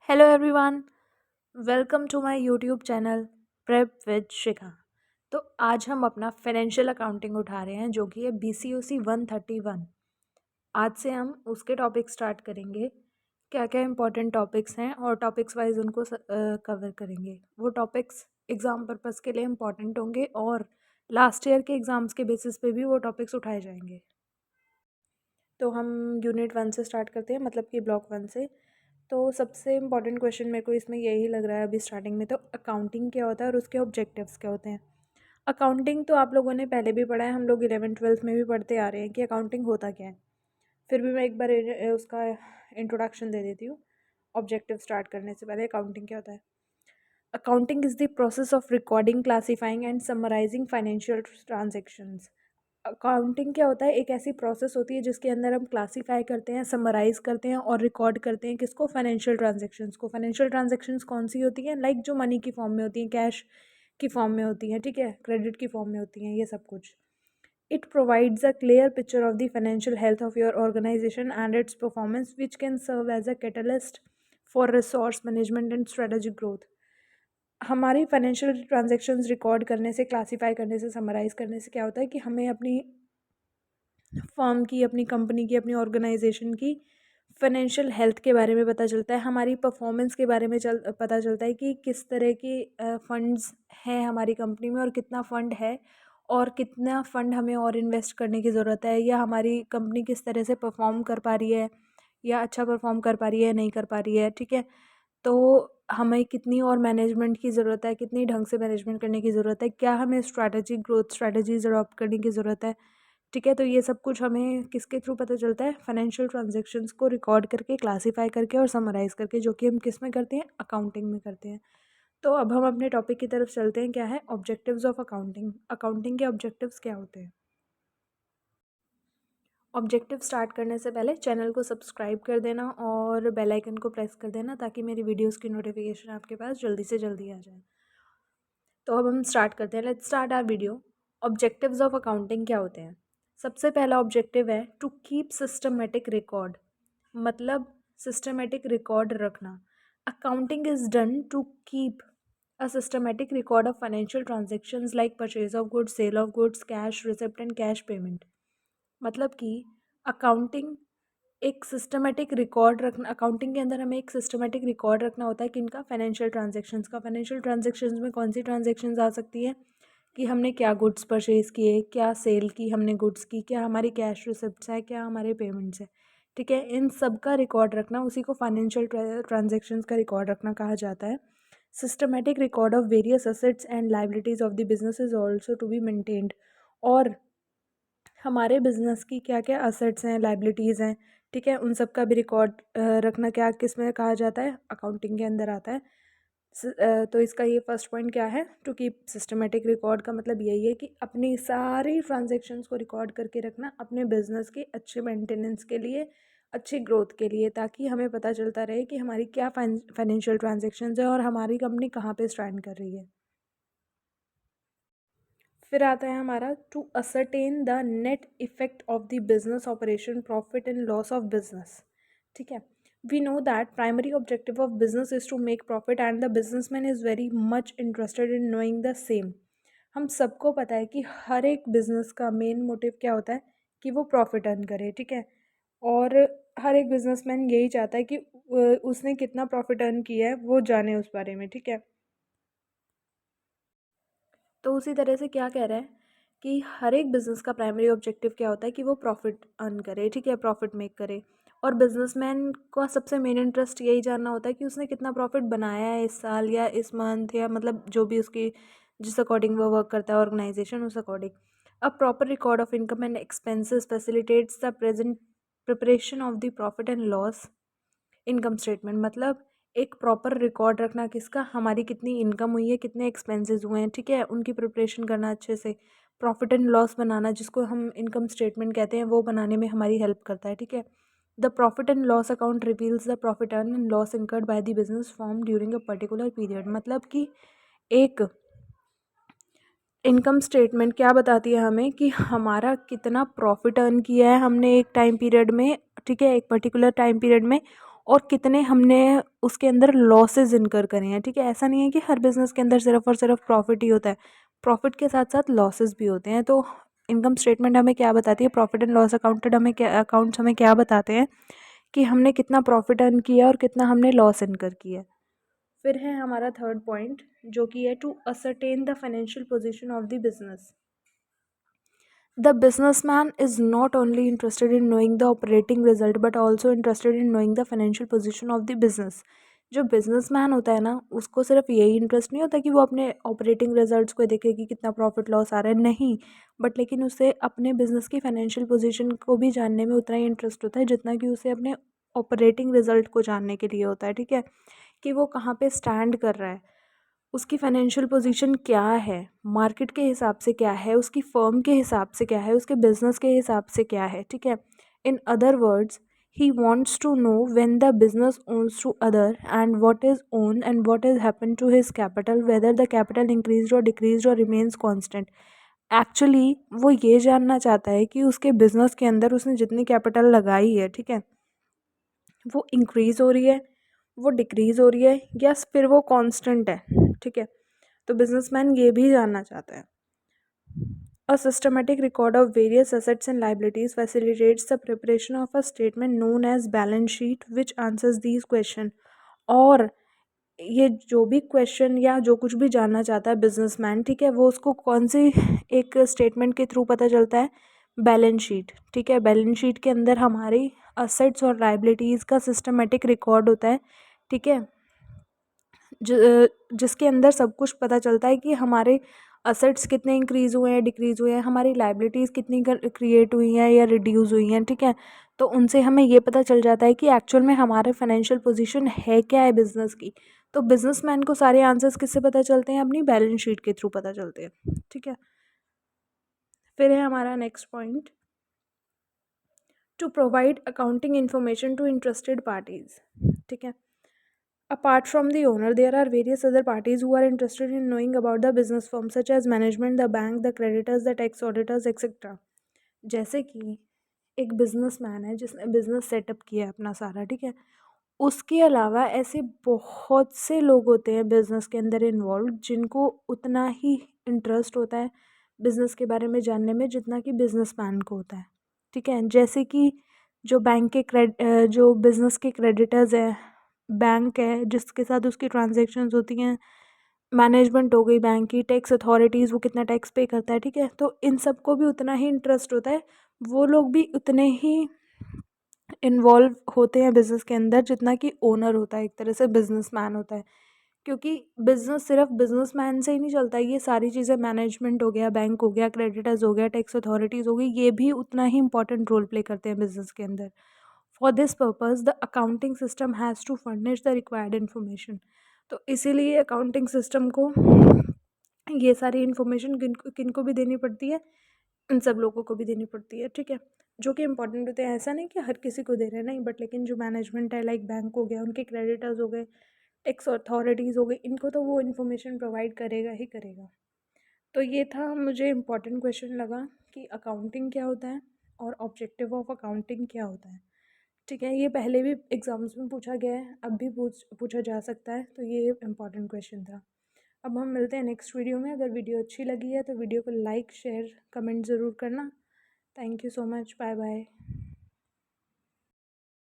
Hello everyone, welcome to my YouTube channel prep with Shikha. तो आज हम अपना फाइनेंशियल अकाउंटिंग उठा रहे हैं जो कि है BCOC 131। आज से हम उसके टॉपिक स्टार्ट करेंगे। क्या क्या इंपॉर्टेंट टॉपिक्स हैं और टॉपिक्स वाइज उनको कवर करेंगे। वो टॉपिक्स एग्ज़ाम पर्पज़ के लिए इम्पॉर्टेंट होंगे और लास्ट ईयर के एग्ज़ाम्स के बेसिस पे भी वो टॉपिक्स उठाए जाएंगे। तो हम यूनिट 1 से स्टार्ट करते हैं, मतलब कि ब्लॉक 1 से। तो सबसे इम्पॉर्टेंट क्वेश्चन मेरे को इसमें यही लग रहा है अभी स्टार्टिंग में, तो अकाउंटिंग क्या होता है और उसके ऑब्जेक्टिव्स क्या होते हैं। अकाउंटिंग तो आप लोगों ने पहले भी पढ़ा है, हम लोग 11th-12th में भी पढ़ते आ रहे हैं कि अकाउंटिंग होता क्या है। फिर भी मैं एक बार उसका इंट्रोडक्शन दे देती हूँ। ऑब्जेक्टिव स्टार्ट करने से पहले अकाउंटिंग क्या होता है। Accounting is the process of recording, classifying and summarising financial transactions. Accounting क्या होता है, एक ऐसी प्रोसेस होती है जिसके अंदर हम क्लासीफाई करते हैं, समराइज़ करते हैं और रिकॉर्ड करते हैं किसको, फाइनेंशियल ट्रांजैक्शंस को। फाइनेंशियल ट्रांजैक्शंस कौन सी होती हैं, लाइक जो मनी की फॉर्म में होती हैं, कैश की फॉर्म में होती हैं, ठीक है, क्रेडिट की फॉर्म में होती हैं, ये सब कुछ। It provides a clear picture of the financial health of your organisation and its performance which can serve as a catalyst for resource management and strategic growth. हमारी फाइनेंशियल ट्रांजैक्शंस रिकॉर्ड करने से, classify करने से, summarise करने से क्या होता है कि हमें अपनी फर्म की, अपनी कंपनी की, अपनी ऑर्गेनाइजेशन की फाइनेंशियल हेल्थ के बारे में पता चलता है, हमारी परफॉर्मेंस के बारे में पता चलता है कि किस तरह की फंड्स हैं हमारी कंपनी में और कितना फ़ंड है और कितना फ़ंड हमें और इन्वेस्ट करने की ज़रूरत है, या हमारी कंपनी किस तरह से परफॉर्म कर पा रही है, या अच्छा परफॉर्म कर पा रही है, नहीं कर पा रही है, ठीक है। तो हमें कितनी और मैनेजमेंट की ज़रूरत है, कितनी ढंग से मैनेजमेंट करने की ज़रूरत है, क्या हमें स्ट्रैटेजिक ग्रोथ स्ट्रैटेजीज अडॉप्ट करने की ज़रूरत है, ठीक है। तो ये सब कुछ हमें किसके थ्रू पता चलता है, फाइनेंशियल ट्रांजैक्शंस को रिकॉर्ड करके, क्लासीफाई करके और समराइज़ करके, जो कि हम किस में करते हैं, अकाउंटिंग में करते हैं। तो अब हम अपने टॉपिक की तरफ चलते हैं, क्या है ऑब्जेक्टिव्स ऑफ अकाउंटिंग। अकाउंटिंग के ऑब्जेक्टिव्स क्या होते हैं। ऑब्जेक्टिव स्टार्ट करने से पहले चैनल को सब्सक्राइब कर देना और बेल आइकन को प्रेस कर देना ताकि मेरी वीडियोस की नोटिफिकेशन आपके पास जल्दी से जल्दी आ जाए। तो अब हम स्टार्ट करते हैं, let's start our video. Objectives of accounting क्या होते हैं। सबसे पहला ऑब्जेक्टिव है टू कीप सिस्टमेटिक रिकॉर्ड, मतलब सिस्टमेटिक रिकॉर्ड रखना। Accounting is done to keep a systematic record of financial transactions like purchase of goods, sale of goods, cash receipt and cash payment. मतलब कि अकाउंटिंग एक systematic record रखना, accounting के अंदर हमें एक सिस्टमेटिक रिकॉर्ड रखना होता है किनका, फाइनेंशियल ट्रांजैक्शंस का। फाइनेंशियल ट्रांजैक्शंस में कौन सी ट्रांजैक्शंस आ सकती है कि हमने क्या गुड्स परचेज़ किए, क्या सेल की हमने गुड्स की, क्या हमारी कैश रिसिप्ट्स है, क्या हमारे पेमेंट्स है, ठीक है। इन सब का रिकॉर्ड रखना, उसी को फाइनेंशियल ट्रांजैक्शंस का रिकॉर्ड रखना कहा जाता है। Systematic record of various assets and liabilities of the business is also to be maintained. और हमारे बिज़नेस की क्या क्या असेट्स हैं, लाइबिलिटीज़ हैं, ठीक है, उन सब का भी रिकॉर्ड रखना क्या किस में कहा जाता है, अकाउंटिंग के अंदर आता है। तो इसका ये फर्स्ट पॉइंट क्या है, टू कीप सिस्टमेटिक रिकॉर्ड का मतलब यही है कि अपनी सारी ट्रांजैक्शंस को रिकॉर्ड करके रखना अपने बिजनेस के अच्छे मेंटेनेंस के लिए, अच्छी ग्रोथ के लिए, ताकि हमें पता चलता रहे कि हमारी क्या फाइनेंशियल ट्रांजैक्शंस है और हमारी कंपनी कहाँ पे स्टैंड कर रही है। फिर आता है हमारा to ascertain the net effect of the business operation, profit and loss of business, ठीक है। We know that primary objective of business is to make profit and the businessman is very much interested in knowing the same. हम सबको पता है कि हर एक business का main motive क्या होता है कि वो प्रॉफिट अर्न करे, ठीक है। और हर एक बिजनेसमैन यही चाहता है कि उसने कितना प्रॉफिट अर्न किया है वो जाने उस बारे में, ठीक है। तो उसी तरह से क्या कह रहा है कि हर एक बिज़नेस का प्राइमरी ऑब्जेक्टिव क्या होता है कि वो प्रॉफिट अर्न करे, ठीक है, प्रॉफिट मेक करे। और बिजनेसमैन का सबसे मेन इंटरेस्ट यही जानना होता है कि उसने कितना प्रॉफिट बनाया है इस साल या इस मंथ, या मतलब जो भी उसकी जिस अकॉर्डिंग वो वर्क करता है ऑर्गेनाइजेशन, उस according. A proper record of income and expenses facilitates the present preparation of the profit and loss income statement. मतलब एक प्रॉपर रिकॉर्ड रखना किसका, हमारी कितनी इनकम हुई है, कितने एक्सपेंसेस हुए हैं, ठीक है, उनकी प्रिपरेशन करना अच्छे से। प्रॉफिट एंड लॉस बनाना, जिसको हम इनकम स्टेटमेंट कहते हैं, वो बनाने में हमारी हेल्प करता है, ठीक है। The profit and loss account reveals the profit earn and loss incurred by the business form during a particular period. मतलब कि एक इनकम स्टेटमेंट क्या बताती है हमें कि हमारा कितना प्रॉफिट अर्न किया है हमने एक टाइम पीरियड में, ठीक है, एक पर्टिकुलर टाइम पीरियड में, और कितने हमने उसके अंदर लॉसेस इनकर करे हैं। ठीक है, ऐसा नहीं है कि हर बिज़नेस के अंदर सिर्फ और सिर्फ प्रॉफिट ही होता है, प्रॉफिट के साथ साथ लॉसेस भी होते हैं। तो इनकम स्टेटमेंट हमें क्या बताती है, प्रॉफिट एंड लॉस अकाउंट्स हमें क्या बताते हैं कि हमने कितना प्रॉफिट अर्न किया और कितना हमने लॉस इनकर किया। फिर है हमारा थर्ड पॉइंट, जो कि है to ascertain the financial position of the business. The businessman is not only interested in knowing the operating result but also interested in knowing the financial position of the business. जो businessman होता है ना, उसको सिर्फ यही interest नहीं होता कि वो अपने ऑपरेटिंग रिजल्ट्स को देखे कि कितना प्रॉफिट लॉस आ रहा है, नहीं, बट लेकिन उसे अपने बिजनेस की फाइनेंशियल पोजीशन को भी जानने में उतना ही इंटरेस्ट होता है जितना कि उसे अपने ऑपरेटिंग रिजल्ट को जानने के लिए होता है। ठीक है, कि वो कहाँ पे स्टैंड कर रहा है, उसकी फाइनेंशियल पोजीशन क्या है, मार्केट के हिसाब से क्या है, उसकी फर्म के हिसाब से क्या है, उसके बिजनेस के हिसाब से क्या है। ठीक है, in other words he wants to know when the business owns to other and what is own and what is happen to his capital, whether the capital increase or decrease or remains constant. Actually वो ये जानना चाहता है कि उसके business के अंदर उसने जितनी कैपिटल लगाई है, ठीक है, वो इंक्रीज़ हो रही है, वो डिक्रीज़ हो रही है, या फिर वो कांस्टेंट है। ठीक है, तो बिजनेसमैन ये भी जानना चाहता है। A systematic record of various assets and liabilities facilitates the preparation of a statement known as balance sheet which answers these question। और ये जो भी क्वेश्चन या जो कुछ भी जानना चाहता है बिजनेसमैन, ठीक है, वो उसको कौन सी एक स्टेटमेंट के थ्रू पता चलता है, बैलेंस शीट। ठीक है, बैलेंस शीट के अंदर हमारी असेट्स और लाइबिलिटीज़ का सिस्टमेटिक रिकॉर्ड होता है। ठीक है, जिसके अंदर सब कुछ पता चलता है कि हमारे असेट्स कितने इंक्रीज़ हुए हैं, डिक्रीज़ हुए हैं, हमारी लाइबिलिटीज़ कितनी क्रिएट हुई हैं या रिड्यूस हुई हैं। ठीक है, तो उनसे हमें ये पता चल जाता है कि एक्चुअल में हमारे फाइनेंशियल पोजीशन है क्या है बिजनेस की। तो बिजनेसमैन को सारे आंसर्स किससे पता चलते हैं, अपनी बैलेंस शीट के थ्रू पता चलते हैं। ठीक है, फिर है हमारा next point, to provide accounting information to interested parties. ठीक है, apart from the owner, there are various other parties who are interested in knowing about the business firm, such as management, the bank, the creditors, the tax auditors, etc. जैसे कि एक businessman है जिसने business setup किया है अपना सारा, ठीक है, उसके अलावा ऐसे बहुत से लोग होते हैं बिजनेस के अंदर इन्वॉल्व जिनको उतना ही इंटरेस्ट होता है बिजनेस के बारे में जानने में जितना कि बिजनेसमैन को होता है। ठीक है, जैसे कि जो जो बिजनेस के क्रेडिटर्स हैं, बैंक है जिसके साथ उसकी ट्रांजेक्शन्स होती हैं, मैनेजमेंट हो गई बैंक की, टैक्स अथॉरिटीज़ वो कितना टैक्स पे करता है। ठीक है, तो इन सबको भी उतना ही इंटरेस्ट होता है, वो लोग भी उतने ही इन्वॉल्व होते हैं बिजनेस के अंदर जितना कि ओनर होता है, एक तरह से बिजनेसमैन होता है। क्योंकि बिजनेस सिर्फ बिजनेसमैन से ही नहीं चलता, ये सारी चीज़ें, मैनेजमेंट हो गया, बैंक हो गया, क्रेडिटर्स हो गया, टैक्स अथॉरिटीज़ हो गई, ये भी उतना ही इंपॉर्टेंट रोल प्ले करते हैं बिजनेस के अंदर। For this purpose the accounting system has to furnish the required information. तो इसीलिए अकाउंटिंग सिस्टम को ये सारी इन्फॉर्मेशन किनको किनको भी देनी पड़ती है, इन सब लोगों को भी देनी पड़ती है। ठीक है, जो कि इंपॉर्टेंट होते हैं, ऐसा नहीं कि हर किसी को दे रहे हैं, नहीं, बट लेकिन जो मैनेजमेंट है, लाइक बैंक हो गया, उनके क्रेडिटर्स हो गए, टैक्स अथॉरिटीज़ हो गई, इनको तो वो इन्फॉर्मेशन प्रोवाइड करेगा ही करेगा। तो ये था, मुझे इम्पॉर्टेंट क्वेश्चन लगा कि अकाउंटिंग क्या होता है और ऑब्जेक्टिव ऑफ अकाउंटिंग क्या होता है। ठीक है, ये पहले भी एग्ज़ाम्स में पूछा गया है, अब भी पूछा जा सकता है, तो ये इम्पॉर्टेंट क्वेश्चन था। अब हम मिलते हैं नेक्स्ट वीडियो में। अगर वीडियो अच्छी लगी है तो वीडियो को लाइक शेयर कमेंट ज़रूर करना। Thank you so much, bye bye.